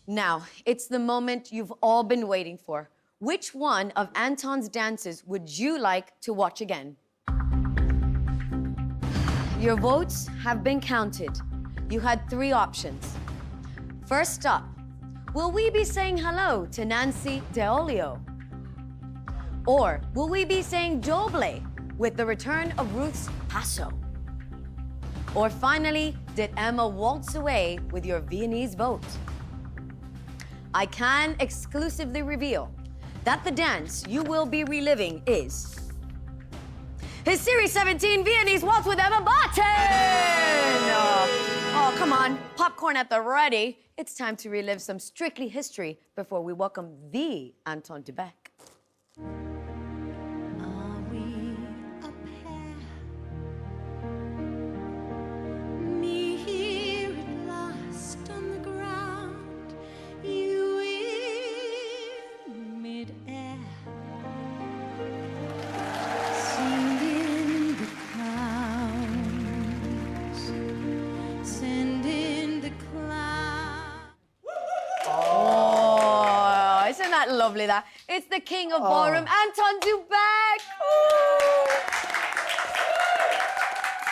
Now, it's the moment you've all been waiting for. Which one of Anton's dances would you like to watch again? Your votes have been counted. You had 3 options. First up, will we be saying hello to Nancy DeOlio? Or will we be saying doble with the return of Ruth's paso? Or finally, did Emma waltz away with your Viennese vote? I can exclusively reveal that the dance you will be reliving is his Series 17 Viennese Waltz with Emma Barton! Oh, come on, popcorn at the ready. It's time to relive some Strictly history before we welcome the Anton Du Beke. Lovely that. It's the king of ballroom, Anton Du Beke.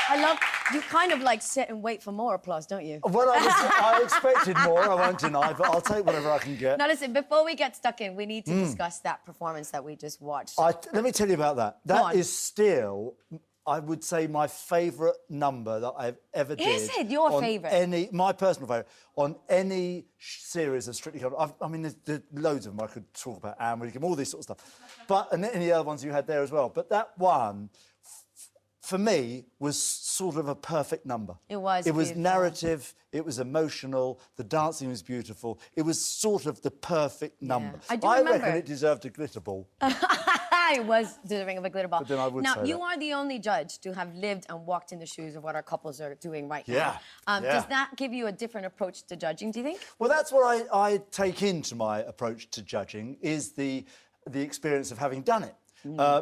I love, you kind of like sit and wait for more applause, don't you? Well, I expected more, I won't deny, but I'll take whatever I can get. Now listen, before we get stuck in, we need to discuss that performance that we just watched. Let me tell you about that. That is still, I would say, my favourite number that I've ever did. Is it your favourite? My personal favourite, on any series of Strictly Come. I mean, there's loads of them. I could talk about Anne Wilkinson, all this sort of stuff. But, and any other ones you had there as well. But that one, for me, was sort of a perfect number. It was It was beautiful. Narrative, it was emotional, the dancing was beautiful. It was sort of the perfect number. I reckon it deserved a glitter ball. It was deserving of a glitter ball. But then I would now, say you that. are the only judge to have lived and walked in the shoes of what our couples are doing right Yeah. now. Does that give you a different approach to judging, do you think? Well, that's what I take into my approach to judging, is the experience of having done it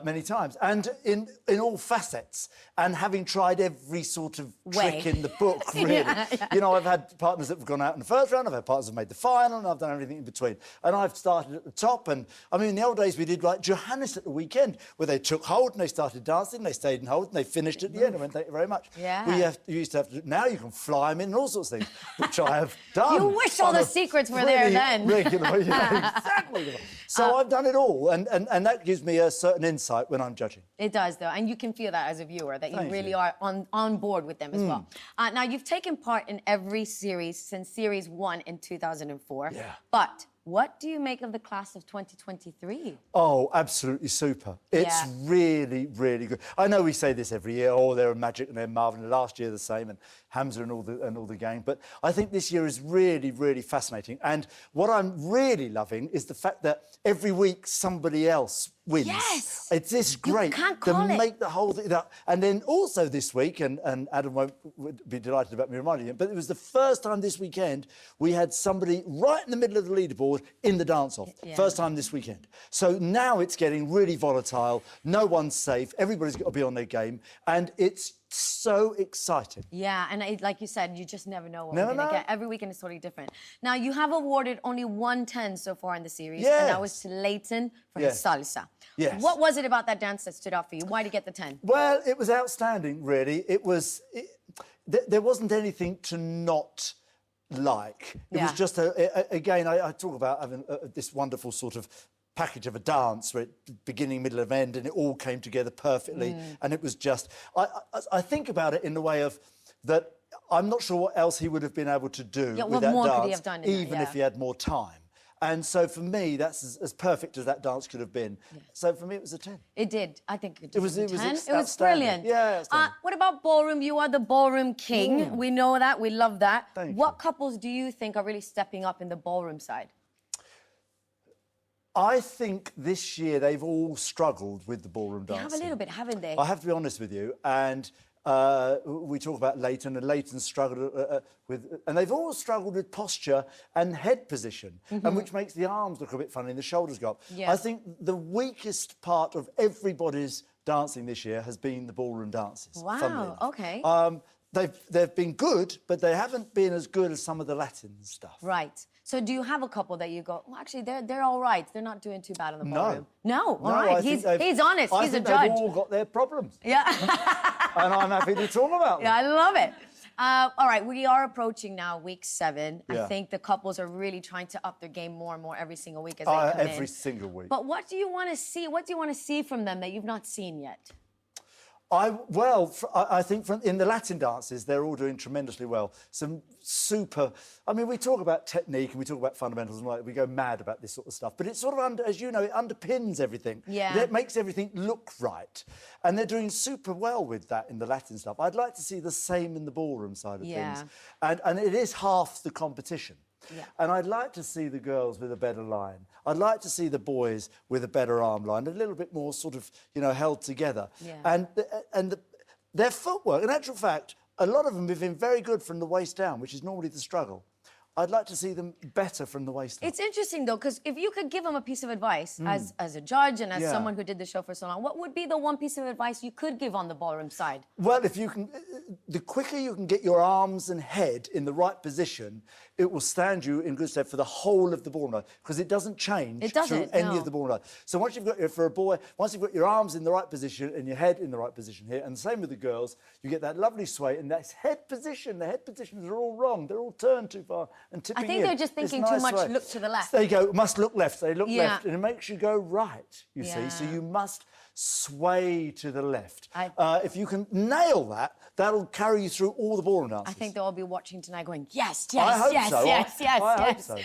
many times, and in all facets, and having tried every sort of trick in the book, really. Yeah. You know, I've had partners that have gone out in the first round, I've had partners that have made the final, and I've done everything in between. And I've started at the top, and, I mean, in the old days, we did, like, Johannes at the weekend, where they took hold and they started dancing, they stayed in hold, and they finished at the end. I went, thank you very much. Yeah. You used to have to... Now you can fly them in and all sorts of things, which I have done. You wish all the secrets were there then. Regular, yeah, exactly. So I've done it all, and that gives me a certain insight when I'm judging. It does, though, and you can feel that as a viewer, that you really are on board with them as well. Now, you've taken part in every series since Series 1 in 2004. Yeah. But what do you make of the class of 2023? Oh, absolutely super. It's really, really good. I know we say this every year, oh, they're magic and they're marvellous. Last year the same, and Hamza and all the gang. But I think this year is really, really fascinating. And what I'm really loving is the fact that every week somebody else wins. Yes! It's this great. You can't call it. Make the whole thing up. And then also this week, and Adam would be delighted about me reminding him, but it was the first time this weekend we had somebody right in the middle of the leaderboard in the dance-off. Yeah. First time this weekend. So now it's getting really volatile. No one's safe. Everybody's got to be on their game. And it's so exciting. Yeah, and like you said, you just never know what Never we're going to know. get. Every weekend is totally different. Now, you have awarded only 110 so far in the series, Yes. and that was to Leighton for his salsa. Yes. What was it about that dance that stood out for you? Why did you get the 10? Well, it was outstanding, really. There wasn't anything to not like. It was just, again, I talk about having this wonderful sort of package of a dance where it beginning, middle, and end, and it all came together perfectly. And it was just... I think about it in the way of that I'm not sure what else he would have been able to do with that more dance, could he have done in even that, if he had more time. And so for me, that's as perfect as that dance could have been. So for me, it was a 10. It did. I think it was 10. It was outstanding. brilliant. Yeah, outstanding. What about ballroom? You are the ballroom king. We know that. We love that. Thank what you. couples do you think are really stepping up in the ballroom side? I think this year they've all struggled with the ballroom dancing. They have a little bit, haven't they? I have to be honest with you, and we talk about Leighton, and Leighton struggled and they've all struggled with posture and head position, and which makes the arms look a bit funny and the shoulders go up. Yeah. I think the weakest part of everybody's dancing this year has been the ballroom dances. Wow, funnily enough. okay. they've been good, but they haven't been as good as some of the Latin stuff. Right. So do you have a couple that you go, well, actually, they're all right. They're not doing too bad in the ballroom. No. All right. He's honest. He's a judge. They've all got their problems. Yeah. And I'm happy to talk about them. Yeah, I love it. All right, we are approaching now week 7. Yeah. I think the couples are really trying to up their game more and more every single week as they come in. Every single week. But what do you want to see? What do you want to see from them that you've not seen yet? I think in the Latin dances, they're all doing tremendously well. Some super... I mean, we talk about technique and we talk about fundamentals and we go mad about this sort of stuff. But it's sort of, as you know, it underpins everything. Yeah. It makes everything look right. And they're doing super well with that in the Latin stuff. I'd like to see the same in the ballroom side of things. And it is half the competition. Yeah. And I'd like to see the girls with a better line. I'd like to see the boys with a better arm line, a little bit more sort of, held together. Yeah. And their footwork, in actual fact, a lot of them have been very good from the waist down, which is normally the struggle. I'd like to see them better from the waist up. It's interesting, though, because if you could give them a piece of advice as a judge and as someone who did the show for so long, what would be the one piece of advice you could give on the ballroom side? Well, if you can, the quicker you can get your arms and head in the right position, it will stand you in good stead for the whole of the ballroom night, because it doesn't change through any of the ballroom night. So once you've got, for a boy, once you've got your arms in the right position and your head in the right position here, and the same with the girls, you get that lovely sway, and that head position, the head positions are all wrong. They're all turned too far and tipping in. I think they're just thinking too much, look to the left. So they go, must look left, they look left, and it makes you go right, you see. So you must sway to the left. If you can nail that, that'll carry you through all the ballroom dances. I think they'll all be watching tonight going, yes, I hope so. I hope so.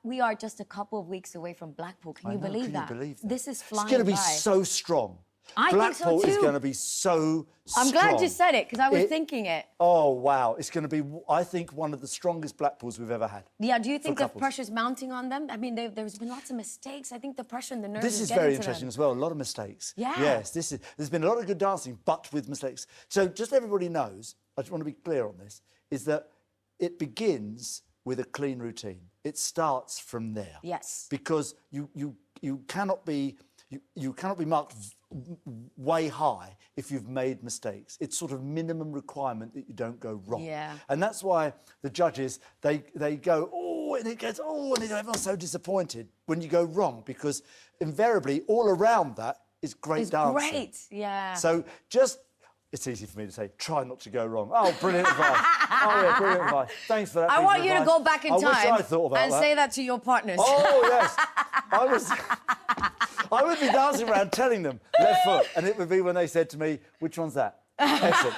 We are just a couple of weeks away from Blackpool. Can you believe that? This is flying by. It's going to be so strong. I think so, Blackpool too. is going to be so strong. I'm glad you said it, because I was thinking it. Oh, wow. It's going to be, I think, one of the strongest Blackpools we've ever had. Yeah, do you think the pressure's mounting on them? I mean, there's been lots of mistakes. I think the pressure and the nerves This is very interesting as well. A lot of mistakes. Yeah. Yes, there's been a lot of good dancing, but with mistakes. So just everybody knows, I just want to be clear on this, is that it begins with a clean routine. It starts from there. Yes. Because you cannot be marked way high if you've made mistakes. It's sort of minimum requirement that you don't go wrong. Yeah. And that's why the judges, they go, oh, and it goes, oh, and everyone's so disappointed when you go wrong, because invariably all around that is great dancing. It's great, yeah. So just, it's easy for me to say, try not to go wrong. Oh, brilliant advice. Oh, yeah, brilliant advice. Thanks for that. I want you to go back in time and say that to your partners. Oh, yes. I would be dancing around telling them left foot, and it would be when they said to me, which one's that? Excellent.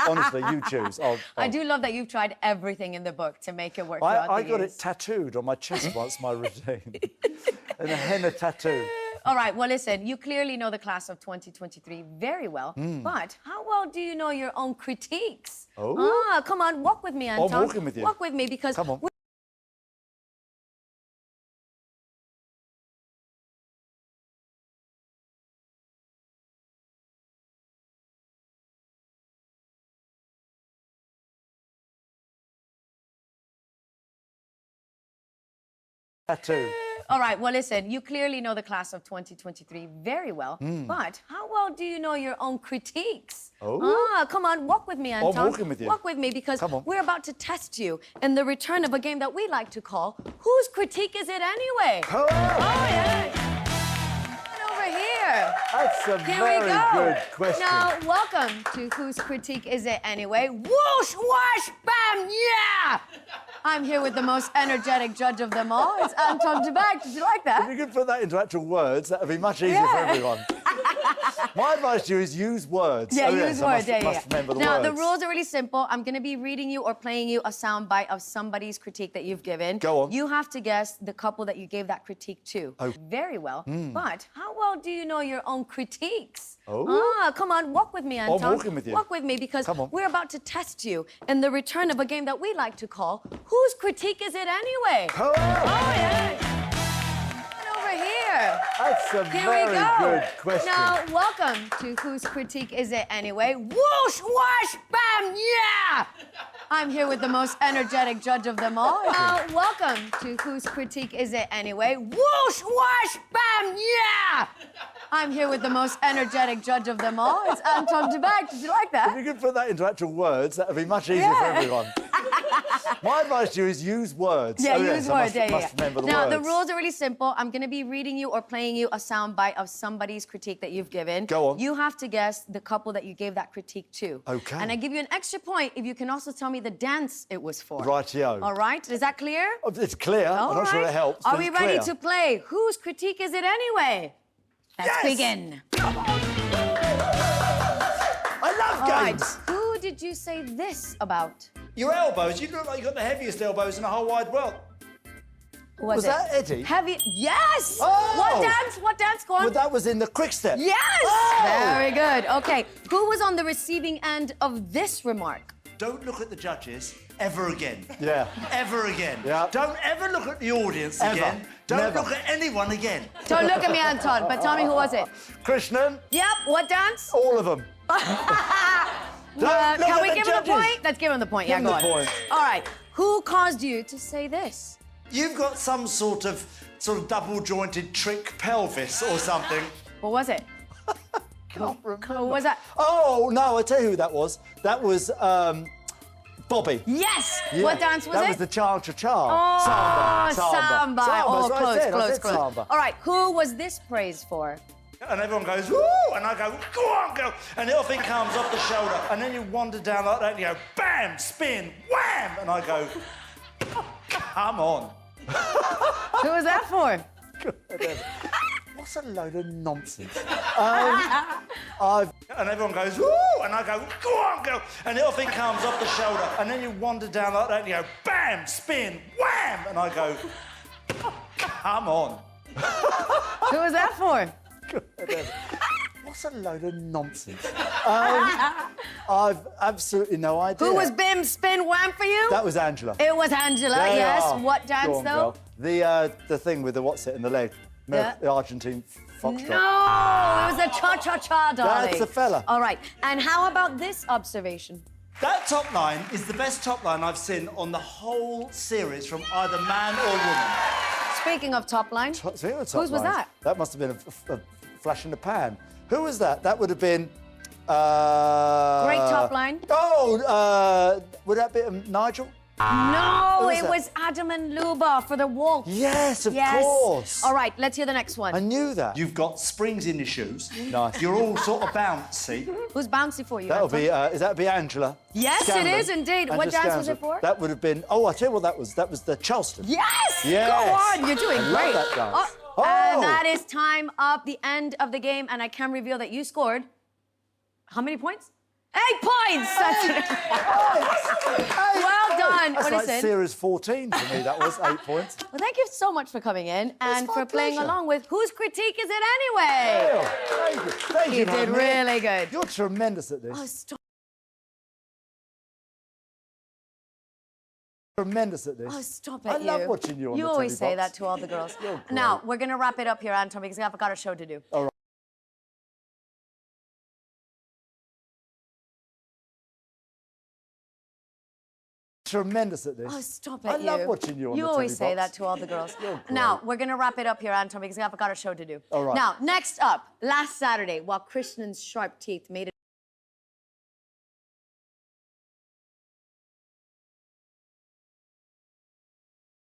Honestly, you choose. I do love that you've tried everything in the book to make it work. I got it tattooed on my chest once, my routine. And a henna tattoo. All right, well, listen, you clearly know the class of 2023 very well, but how well do you know your own critiques? Oh. Come on, walk with me, Anton. I'm walking with you. Walk with me, because... Come on. Tattoo. All right, well, listen, you clearly know the class of 2023 very well, but how well do you know your own critiques? Come on, walk with me, Anton. I'm walking with you. Walk with me, because we're about to test you in the return of a game that we like to call Whose Critique Is It Anyway? Oh, yeah. And over here. That's a very good question. Now, welcome to Whose Critique Is It Anyway? Whoosh, wash, bam, yeah! I'm here with the most energetic judge of them all. It's Anton Du Beke. Did you like that? If you could put that into actual words, that would be much easier for everyone. My advice to you is use words. Yeah, use words. Must remember the now, words. the rules are really simple. I'm going to be reading you or playing you a soundbite of somebody's critique that you've given. Go on. You have to guess the couple that you gave that critique to. Very well. But how well do you know your own critiques? Come on, walk with me, Anton. I'm walking with you. Walk with me, because we're about to test you in the return of a game that we like to call Whose Critique Is It Anyway? Oh, yeah. That's a very good question. Now, welcome to Whose Critique Is It Anyway? Whoosh, wash, bam, yeah! I'm here with the most energetic judge of them all. Now, welcome to Whose Critique Is It Anyway? Whoosh, wash, bam, yeah! I'm here with the most energetic judge of them all. It's Anton Du Beke. Did you like that? If you could put that into actual words, that would be much easier for everyone. My advice to you is use words. Yeah, oh, use yes, words. Must remember the now, words. the rules are really simple. I'm going to be reading you or playing you a soundbite of somebody's critique that you've given. Go on. You have to guess the couple that you gave that critique to. Okay. And I give you an extra point if you can also tell me the dance it was for. Rightio. All right? Is that clear? Oh, it's clear. All I'm not sure right. it helps. Are but we it's ready clear. to play? Whose critique is it anyway? Let's Yes! begin. I love All right. games. Who did you say this about? Your elbows. You look like you've got the heaviest elbows in the whole wide world. Who was it? that Eddie? Heavy. Yes! Oh! What dance? What dance? Go on. Well, that was in the quick step. Yes! Oh! Very good. Okay. Who was on the receiving end of this remark? Don't look at the judges ever again. Yeah. Ever again. Yeah. Don't ever look at the audience Ever. again. Don't Never. look at anyone again. Don't look at me, Anton, but tell me who was it? Krishnan. Yep. What dance? All of them. Look Can at we the give him the judges. point? Let's give him the point. Give him go the on. point. All right. Who caused you to say this? You've got some sort of double-jointed trick pelvis or something. What was it? Can't remember. Who was that? Oh, no, I tell you who that was. That was Bobby. Yes. Yeah. What dance was that it? was the cha-cha-cha. Oh, Samba. samba. Oh, That's what I close, said. I close, said close. samba. All right. Who was this praise for? And everyone goes, woo! And I go, go on, girl! And it often comes off the shoulder. And then you wander down like that and you go, bam, spin, wham! And I go, come on. Who was that for? What's a load of nonsense? And everyone goes, woo! And I go, go on, girl! And it often comes off the shoulder. And then you wander down like that and you go, bam, spin, wham! And I go, come on. Who was that for? What's a load of nonsense? I've absolutely no idea. Who was bim, spin, wham for you? That was Angela. It was Angela, There you yes. are. What Go dance, on, though? girl. The thing with the what's it in the leg. Yeah. The Argentine foxtrot. No, it was a cha-cha-cha, darling. That's the fella. All right. And how about this observation? That top line is the best top line I've seen on the whole series from either man or woman. Speaking of top line, Whose whose was that? That must have been a flash in the pan. Who was that? That would have been... Great top line. Oh, would that be Nigel? No, Who is it that? was Adam and Luba for the waltz. Yes, of course. All right, let's hear the next one. I knew that. You've got springs in your shoes. Nice. You're all sort of bouncy. Who's bouncy for you, That'll Anton? be, that be Angela? Yes, Scanlon. it is indeed. What Angela dance was it Scanlon. for? That would have been... Oh, I tell you what that was. That was the Charleston. Yes! Yes. Go on, you're doing I love great. that dance. Oh, and Oh. that is time up, the end of the game, and I can reveal that you scored... How many points? 8 points! Well done. That's What like is it? series 14 for me, that was 8 points. Well, thank you so much for coming in and my for playing pleasure. along with Whose Critique Is It Anyway? Bill, thank you. Thank you, You did Naomi. really good. You're tremendous at this. Oh, stop. Tremendous at this. Oh, stop it, I love you. watching you on You the always telly say box. that to all the girls. You're great. Now, we're going to wrap it up here, Anton, because I've got a show to do. All right. Tremendous at this. Oh, stop it, I you. love watching you on You the always telly say that box. to all the girls. You're great. Now, we're going to wrap it up here, Anton, because I've got a show to do. All right. Now, next up, last Saturday, while Krishnan's sharp teeth made it